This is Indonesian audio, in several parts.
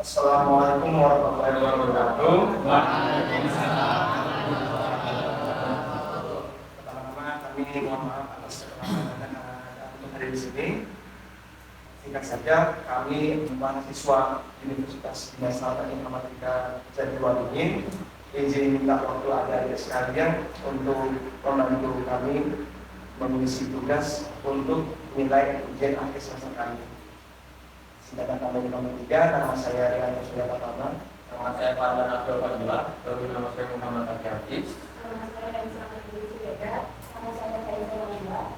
Assalamualaikum warahmatullahi wabarakatuh. Pertama-tama kami mohon maaf atas keterlambatan untuk hadir di sini. Singkat saja, kami mahasiswa Universitas Dinas Selatan Informatika Jatiluhur ini izin minta waktu adik-adik sekalian untuk membantu kami mengisi tugas untuk nilai ujian akhir semester kami. Singkatan kami nomor 3, nama saya Rian Surya Pratama. Nama saya Fardan Abdul Fadilah, dari nama saya Muhammad Hafiz. Nama saya Raisa Nabila Subeda. Nama saya Raisa Nabila.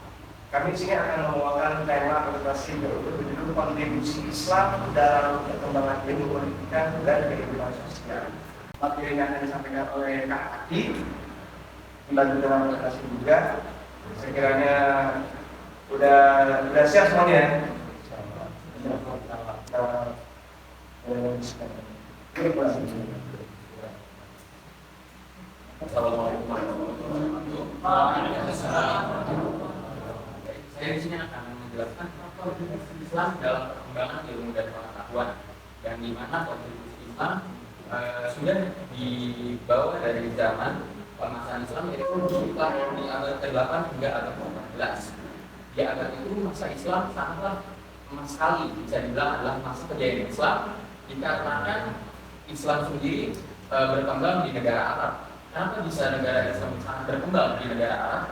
Kami di sini akan membawakan tema presentasi berjudul kontribusi Islam dalam perkembangan ilmu pendidikan dan kehidupan sosial. Materi yang akan disampaikan oleh Kak Aki, membantu dalam presentasi juga. Sekiranya udah siap semuanya. Assalamualaikum warahmatullahi wabarakatuh. Saya di sini akan menjelaskan kontribusi Islam dalam perkembangan ilmu dan pengetahuan, dan di mana kontribusi Islam sudah dibawa dari zaman pemasaran Islam, yaitu sekitar di abad ke-8 hingga abad ke-14. Di abad itu masa Islam sangatlah emas sekali, bisa dibilang adalah masa kejayaan Islam, dikarenakan Islam sendiri berkembang di negara Arab. Kenapa bisa negara Islam sangat berkembang di negara Arab?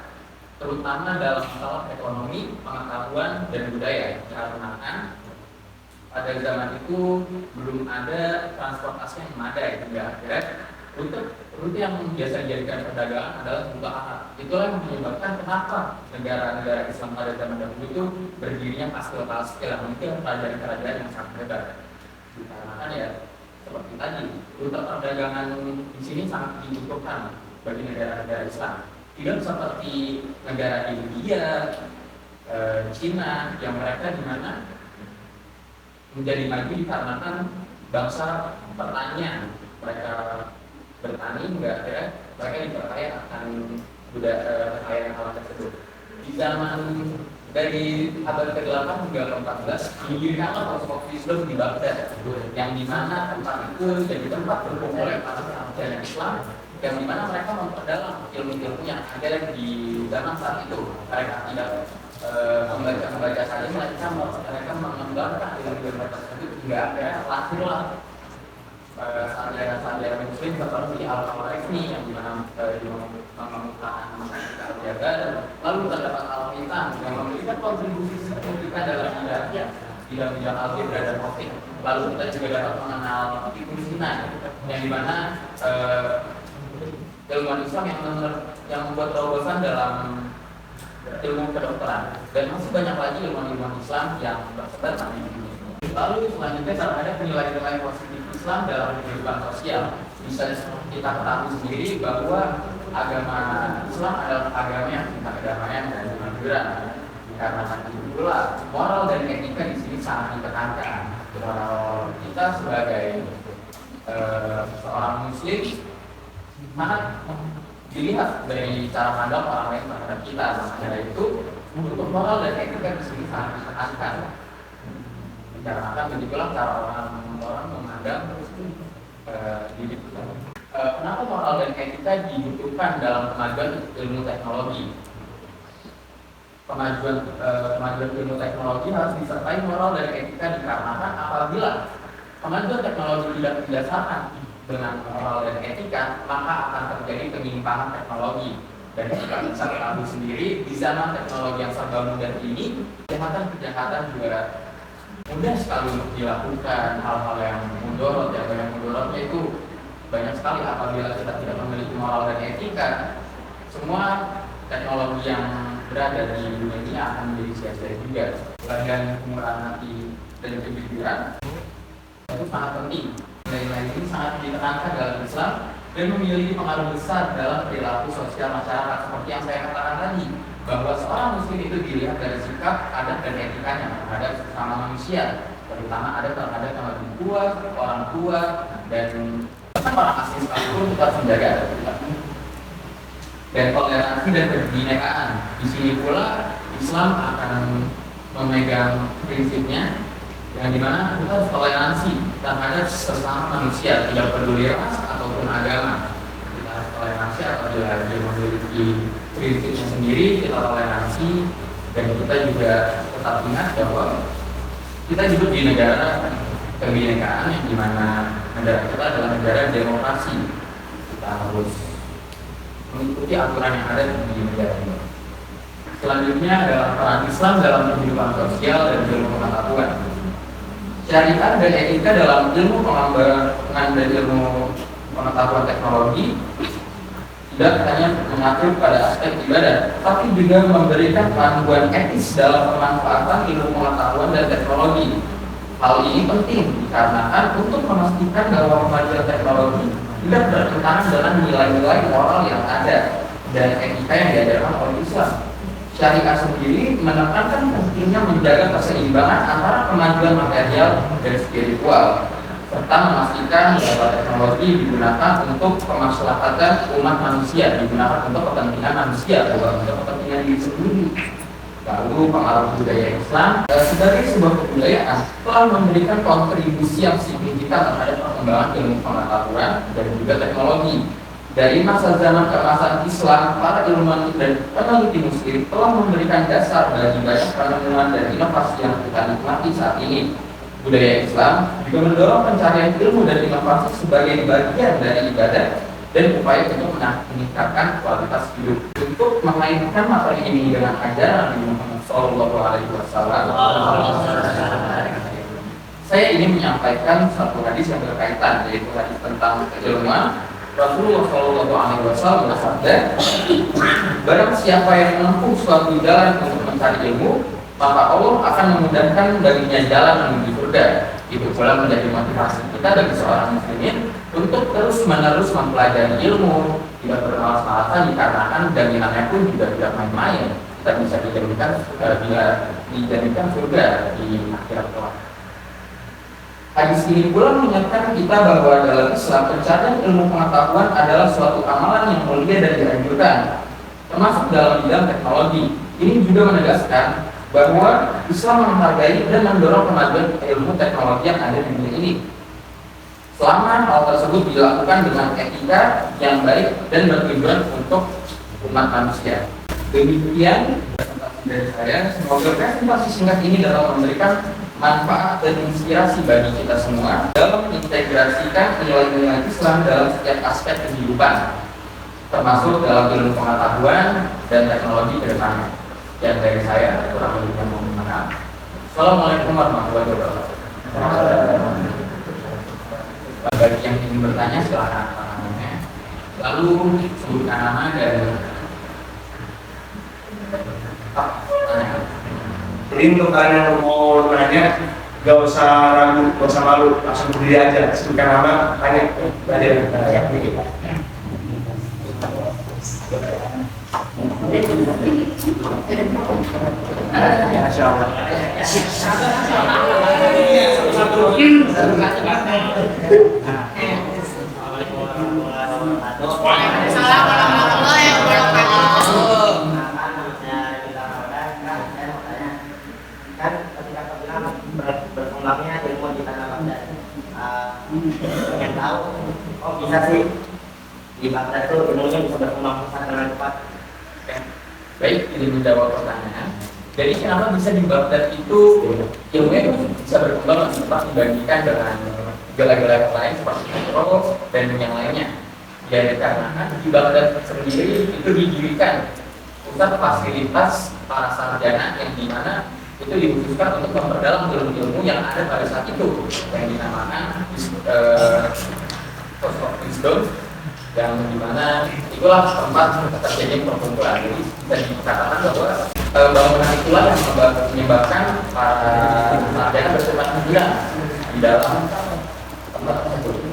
Terutama dalam masalah ekonomi, pengetahuan, dan budaya. Karena pada zaman itu belum ada transportasi yang memadai, hingga akhirnya rute yang biasa dijadikan perdagangan adalah rute Arab. Itulah yang menyebabkan kenapa negara-negara Islam pada zaman dahulu itu berdirinya pastel-pastel, mungkin kerajaan-kerajaan yang sangat hebat. Dikarenakan ya seperti tadi, rute perdagangan di sini sangat dibutuhkan bagi negara-negara Islam. Tidak seperti negara India, Cina, yang mereka di mana menjadi maju dikarenakan bangsa pertanian. Mereka bertani enggak ya, mereka dipercaya akan budaya kekayaan alam tersebut. Di zaman dari abad ke-8 hingga ke-14 didirikanlah Pos Islam di Baghdad, yang dimana tempat itu jadi tempat berkumpulnya para sarjana Islam, yang dimana mereka memperdalam ilmu-ilmu yang ada di zaman saat itu. Mereka tidak membaca saja, mereka mengembangkan ilmu-ilmu tersebut hingga akhirnya lahirlah sarjana-sarjana Muslim seperti Al-Khawarizni, yang dimana mengemukakan al-jabar, lalu terdapat Al-Fitan yang memberikan kontribusi signifikan dalam bidang algebra dan optik. Lalu kita juga dapat mengenal Ibnu Sina, yang dimana ilmuwan Islam yang membuat terobosan dalam ilmu kedokteran, dan masih banyak lagi ilmuwan Islam yang tersebar di dunia. Lalu selanjutnya ada nilai-nilai positif Islam dalam kehidupan sosial. Bisa kita ketahui sendiri bahwa agama Islam adalah agama yang cinta kedamaian dan kemakmuran. Karena itu pula moral dan etika di sini sangat ditekankan. Moral kita sebagai seorang Muslim sangat dilihat dari cara pandang orang lain terhadap kita. Karena itu untuk moral dan etika di sini sangat ditekankan. Dikarenakan begitulah cara orang memandang diri kita. Kenapa moral dan etika dibutuhkan dalam kemajuan ilmu teknologi? Kemajuan ilmu teknologi harus disertai moral dan etika, dikarenakan apabila kemajuan teknologi tidak didasarkan dengan moral dan etika, maka akan terjadi penyimpangan teknologi. Dan kita bisa ketahui sendiri, di zaman teknologi yang serba mudah ini, kejahatan juga mudah sekali untuk dilakukan. Hal-hal yang mudorot, yang mudorotnya itu banyak sekali apabila kita tidak memiliki moral dan etika. Semua teknologi yang berada di dunia ini akan menjadi sia-sia juga. Dan kemurahan hati dan kejujuran itu sangat penting. Nilai-nilai ini sangat ditekankan dalam Islam dan memiliki pengaruh besar dalam perilaku sosial masyarakat. Seperti yang saya katakan tadi, bahwa seorang muslim itu dilihat dari sikap, adat, dan etikanya terhadap sesama manusia, terutama adat terhadap yang lebih tua, orang tua, dan bahkan orang asing sekalipun kita harus menjaga adat kita. Dan toleransi dan kebinekaan. Di sini pula Islam akan memegang prinsipnya yang dimana kita harus toleransi terhadap sesama manusia, tidak peduli ras ataupun agama. Kita harus toleransi apabila dia memiliki prinsipnya sendiri, kita toleransi, dan kita juga tetap ingat bahwa kita hidup di negara kebinekaan yang dimana negara kita adalah negara demokrasi. Kita harus mengikuti aturan yang ada di negara ini. Selanjutnya adalah peran Islam dalam kehidupan sosial dan ilmu pengetahuan. Syariat dan etika dalam ilmu pengembangan dan ilmu pengetahuan teknologi tidak hanya mengatur pada aspek ibadah, tapi juga memberikan panduan etis dalam pemanfaatan ilmu pengetahuan dan teknologi. Hal ini penting dikarenakan untuk memastikan bahwa kemajuan teknologi tidak bertentangan dengan nilai-nilai moral yang ada dan etika yang diajarkan oleh Islam. Syariah sendiri menekankan pentingnya menjaga keseimbangan antara kemajuan material dan spiritual, serta memastikan bahwa teknologi digunakan untuk kemaslahatan umat manusia, digunakan untuk kepentingan manusia, bukan untuk kepentingan diri sendiri. Lalu pengaruh budaya Islam sebagai sebuah kebudayaan telah memberikan kontribusi yang signifikan terhadap perkembangan ilmu pengetahuan dan juga teknologi. Dari masa zaman keemasan Islam, para ilmuwan dan peneliti muslim telah memberikan dasar bagi banyak penemuan dan inovasi yang kita nikmati saat ini. Budaya Islam juga mendorong pencarian ilmu dan inovasi sebagai bagian dari ibadah dan upaya untuk meningkatkan kualitas hidup. Untuk mengaitkan materi ini dengan ajaran Nabi Muhammad SAW, saya ingin menyampaikan satu hadis yang berkaitan, yaitu hadis tentang keilmuan. Rasulullah SAW bersabda, barang siapa yang menempuh suatu jalan untuk mencari ilmu, maka Allah akan memudahkan baginya jalan menuju surga. Itu pula menjadi motivasi kita bagi seorang muslimin untuk terus-menerus mempelajari ilmu, tidak bermalas-malasan dikarenakan jaminannya pun juga tidak main-main. Kita bisa dijadikan surga di akhirat kelak. Hadis ini pula mengingatkan kita bahwa dalam Islam pencarian ilmu pengetahuan adalah suatu amalan yang mulia dan dianjurkan, termasuk dalam bidang teknologi. Ini juga menegaskan bahwa Islam menghargai dan mendorong kemajuan ilmu teknologi yang ada di dunia ini, selama hal tersebut dilakukan dengan etika yang baik dan bertujuan untuk umat manusia. Demikian presentasi dari saya. Semoga presentasi singkat ini dapat memberikan manfaat dan inspirasi bagi kita semua dalam mengintegrasikan nilai-nilai Islam dalam setiap aspek kehidupan, termasuk dalam ilmu pengetahuan dan teknologi ke depannya. Yang dari saya, kurang lebihnya mohon maaf. Assalamualaikum warahmatullahi wabarakatuh. Bagi yang ingin bertanya silakan namanya. Lalu sebutkan nama dan tanya. Jadi untuk kalian yang mau nanya, gak usah ragu, gak usah malu, langsung berdiri aja, sebutkan nama, tanya. Masya Allah. Kan ketika kita bilang berkembangnya ilmu di tanah Baghdad, pengen tahu, oh bisa sih di Baghdad itu ilmunya bisa berkembang pesat dengan cepat. Baik, ini menjawab pertanyaan. Jadi kenapa bisa di Baghdad itu ilmunya bisa berkembang lebih cepat dibandingkan dengan gala-gala yang lain seperti Metro dan yang lainnya? Ya karena di Baghdad sendiri itu didirikan pusat fasilitas para sarjana yang dimana itu dikhususkan untuk memperdalam ilmu-ilmu yang ada pada saat itu yang dinamakan Wisdom, yang dimana itulah tempat terjadi perkumpulan. Jadi bisa dikatakan bahwa bangunan itulah yang menyebabkan para sarjana bersifat hilang di dalam tempat tersebut.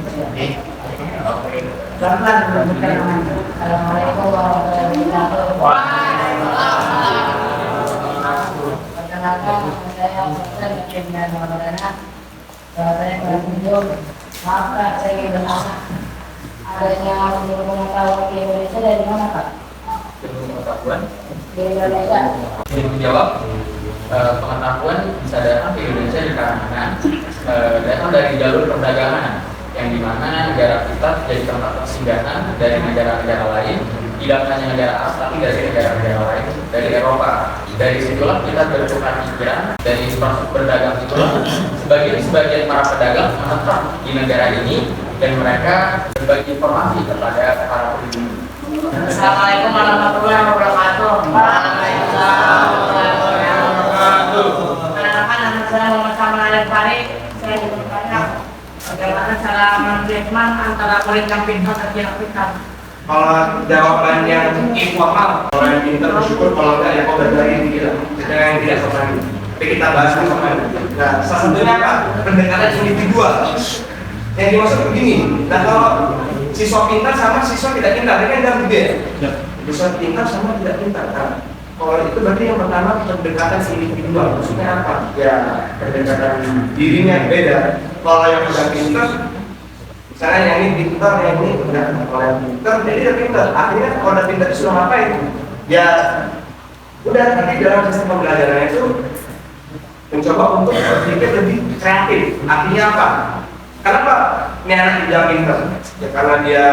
Assalamualaikum warahmatullahi wabarakatuh. Perkenalkan, saya Ustaz Ibn Maulana. Saya berkunjung. Maaf Kak, saya ingin bertanya, adanya ilmu pengetahuan di Indonesia dari mana Kak? Ilmu pengetahuan Di Indonesia. ingin menjawab pengetahuan bisa datang ke Indonesia dikarenakan datang dari jalur perdagangan yang dimana negara kita jadi tempat persinggahan dari negara-negara lain, tidak hanya negara Arab tapi dari negara-negara lain, dari Eropa. Dari situlah kita bertukar pikiran, dari infrastruktur berdagang itulah sebagian para pedagang menetap di negara ini dan mereka berbagi informasi kepada para pengunjung. Assalamualaikum warahmatullahi wabarakatuh. Waalaikumsalam warahmatullahi wabarakatuh. Perkenalkan, nama saya Muhammad Kamal Alefari. Saya ingin bertanya bagaimana cara men-treatment antara murid yang pintar dan tidak pintar. Kalau jawaban yang informal, kalau yang pintar bersyukur, kalau enggak ya kau belajar yang tidak sopan. Tapi kita bahas yang sopan. Nah, salah satunya apa? Pendekatan individual. Yang dimaksud begini. Nah, kalau siswa pintar sama siswa tidak pintar, ini kan jauh beda. Siswa pintar sama tidak pintar. Nah, kalau itu berarti yang pertama pendekatan individual. Maksudnya apa? Ya, pendekatan dirinya beda. Kalau yang sudah pintar, misalnya yang ini pintar, yang ini enggak. Kalau yang pintar, jadi dia pintar. Akhirnya kalau udah pintar disuruh ngapain? Ya, udah nanti dalam sistem pembelajaran itu mencoba untuk berpikir lebih kreatif. Artinya apa? Kenapa ini anak tidak pintar? Ya karena dia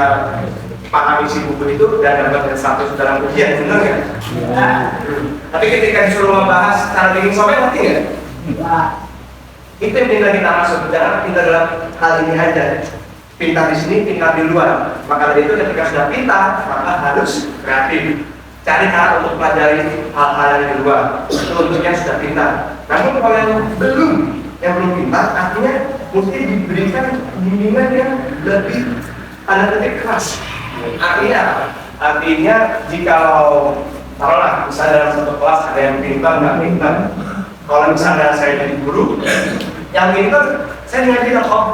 paham isi buku itu dan dapat status dalam ujian, benar nggak? Ya. Tapi ketika disuruh membahas cara bikin software, ngerti nggak? Ya. Itu yang kita maksud. Jangan pintar dalam hal ini aja. Pintar di sini, pintar di luar. Maka dari itu ketika sudah pintar, maka harus kreatif. Cari cara untuk pelajari hal-hal yang di luar. Itu untuk yang sudah pintar. Namun kalau yang belum pintar, artinya mesti diberikan bimbingan yang lebih tanda petik keras. Artinya apa? Artinya jikalau taruhlah misalnya dalam satu kelas ada yang pintar, nggak pintar. Kalau misalnya saya jadi guru, yang pintar saya ngajarin kok.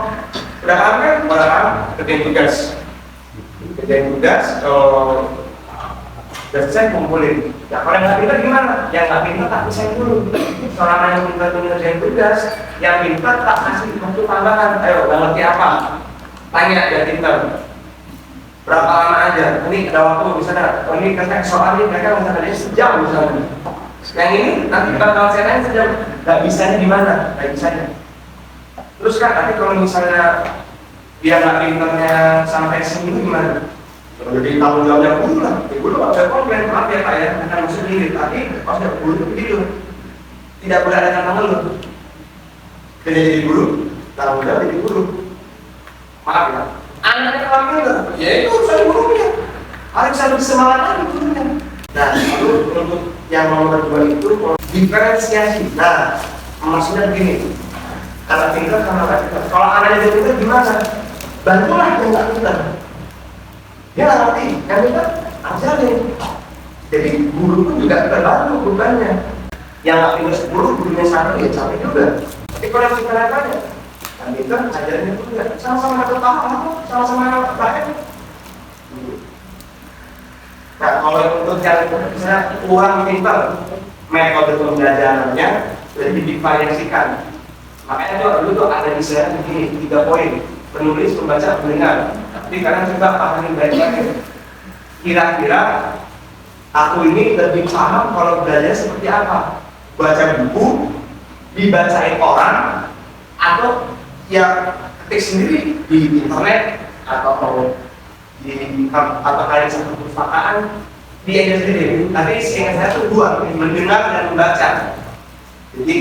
Udah paham kan? Udah paham? Kerjain tugas. Dan saya kumpulin. Ya kalau yang nggak pintar gimana? Yang nggak pintar tak bisa dulu. Selama yang pintar ngerjain tugas, yang pintar tak kasih waktu tambahan. Ayo, nggak ngerti apa? Tanya dia pintar. Berapa lama aja? Ini ada waktu misalnya. Ini kan soal ini mereka misalnya sejam misalnya. Yang ini nanti bakal saya tanya sejam. Nggak bisanya di mana? Nggak bisanya. Terus kan nanti kalau misalnya dia nggak pintarnya sampai seminggu gimana? Jadi tanggung jawabnya guru lah, guru ada komplain, maaf ya Pak ya, bukan maksud diri, tapi pas ada guru begitu, tidak boleh ada kata ngeluh. Jadi guru, tanggung jawab jadi guru. Maaf ya, anaknya kalau pintar, ya itu urusan gurunya, harus lebih semangat lagi gurunya. Nah, lalu untuk yang nomor 2 itu diferensiasi. Nah, maksudnya begini, karena pintar sama nggak pintar. Kalau anaknya jadi pintar gimana? Bantulah yang nggak pintar. Dia nggak ngerti, yang kita ajarin. Jadi guru pun juga terbantu bebannya. Yang nggak pintar 10, gurunya 1, ya capek juga. Tapi kalau yang kita tanya, yang kita ajarin itu juga sama-sama dapat paham, sama-sama baik. Nah, kalau untuk yang misalnya kurang pintar, metode pembelajarannya lebih divariasikan. Makanya dulu tuh ada istilah begini, 3 poin: penulis, pembaca, pendengar. Tapi karena coba pahami baik-baik. Kira-kira aku ini lebih paham kalau belajar seperti apa? Baca buku, dibacain orang, atau yang ketik sendiri di internet atau kalian satu perpustakaan di aja sendiri. Tapi seingat saya tuh 2, mendengar dan membaca. Jadi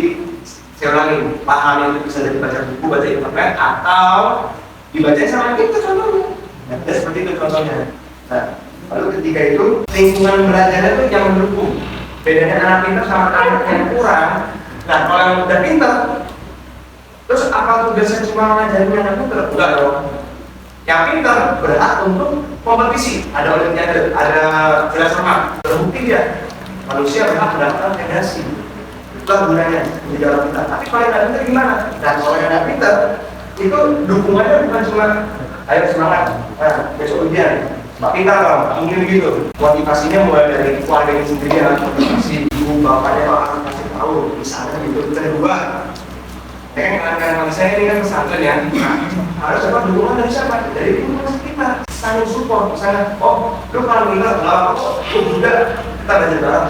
saya ulangi, paham itu bisa dari baca buku, baca internet, atau dibaca sama kita contohnya. Nah, seperti itu contohnya. Nah, lalu ketika itu lingkungan belajarnya itu yang mendukung. Bedanya anak pintar sama anak yang kurang. Nah, kalau yang udah pintar, terus apa tugasnya cuma ngajarin anak pintar? Enggak dong. Yang pintar berhak untuk kompetisi. Ada olimpiade, ada kelas renang. Terbukti dia manusia berhak mendapatkan federasi. Itulah gunanya menjadi orang pintar. Tapi kalau yang nggak pintar gimana? Nah, kalau yang nggak pintar itu dukungannya bukan cuma ayo semangat, nah besok ujian, Pak pintar dong, mungkin gitu. Motivasinya mulai dari keluarganya sendiri ya, motivasi ibu bapaknya orang kasih tahu, misalnya gitu. Kita kedua, kan saya ini kan pesantren ya, harus dapat dukungan dari siapa? Dari lingkungan kita, saling support. Misalnya, oh, lu kalau pintar, nggak apa-apa, lu juga kita belajar bareng.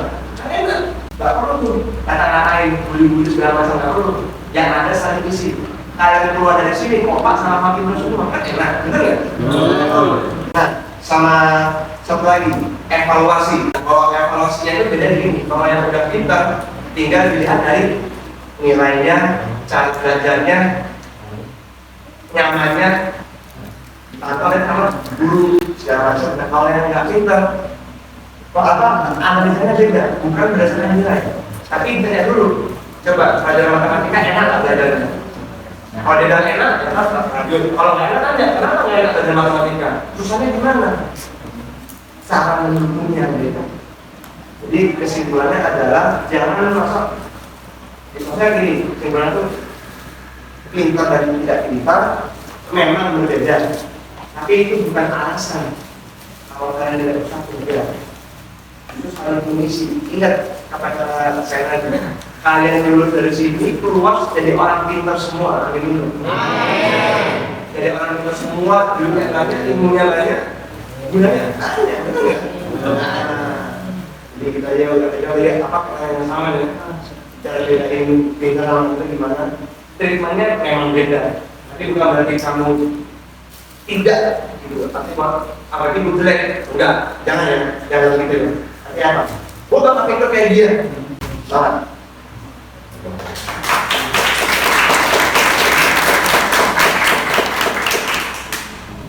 Enak, nggak perlu tuh kata-kata ngatain, bully-bully segala macam nggak perlu. Yang ada saling isi. Kalian keluar dari sini, kompak sama makin semua kan enak, bener nggak? Nah, sama satu lagi, evaluasi. Kalau evaluasinya itu beda gini. Kalau yang udah pintar, tinggal dilihat dari nilainya, cara belajarnya, nyamannya, atau sama guru segala macam. Nah, kalau yang nggak pintar, kok analisanya beda, bukan berdasarkan nilai. Tapi tanya dulu, coba pelajaran matematika enak nggak belajarnya? Kalau dia bilang enak, lanjut. Kalau nggak enak, tanya kenapa nggak enak belajar matematika? Susahnya gimana? Cara mendukungnya beda. Jadi kesimpulannya adalah jangan masuk. Misalnya gini, kesimpulannya tuh pintar dan tidak pintar memang berbeda. Tapi itu bukan alasan kalau kalian tidak bisa berbeda. Itu saling mengisi. Ingat apa kata saya tadi, kalian lulus dari sini keluar jadi orang pintar semua. Amin. Jadi orang pintar semua, dunia banyak, ilmunya banyak, gunanya banyak, betul nggak? Jadi kita lihat apa yang sama ya. Cara bedain pintar orang itu gimana? Treatmentnya memang beda. Tapi bukan berarti kamu tidak gitu. Tapi apalagi jelek, enggak, jangan ya, jangan gitu ya. Tapi apa? Gue bakal pintar kayak dia. Salah.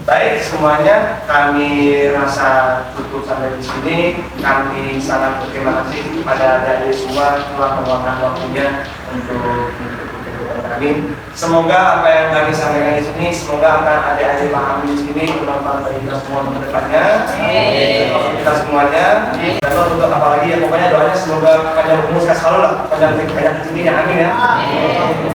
Baik semuanya, kami rasa cukup sampai di sini. Kami sangat berterima kasih kepada adik-adik semua telah meluangkan waktunya untuk kami. Semoga apa yang kami sampaikan di sini, semoga akan adik-adik pahami di sini bermanfaat bagi kita semua ke depannya. Untuk kita semuanya. Dan untuk apa lagi ya, pokoknya doanya semoga panjang umur selalu lah, panjang di sini ya, amin ya.